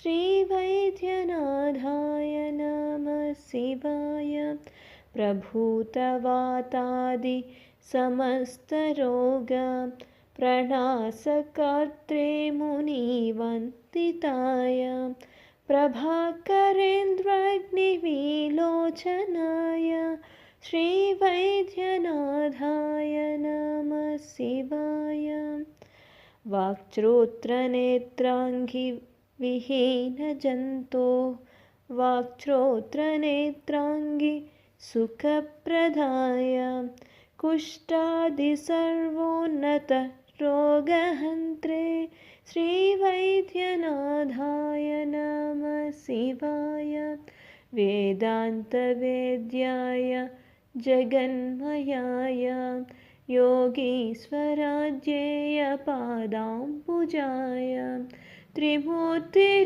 श्रीवैद्यनाथाय नमः शिवाय। प्रभूतवातादि समस्तरोग प्रणाशकर्त्रे मुनिवन्दिताय। प्रभाकरेन्द्राग्निविलोचनाय श्रीवैद्यनाथाय नमः शिवाय। वाक्श्रोत्रनेत्राङ्गिविहीनजन्तो वाक्श्रोत्रनेत्राङ्गि सुखप्रदाय। कुष्ठादिसर्वोन्नतरोगहन्त्रे श्रीवैद्यनाथाय नमः शिवाय। वेदान्तवेद्याय जगन्मयाय योगीश्वराज्येय पादाम्बुजाय। त्रिमूर्तिरूपाय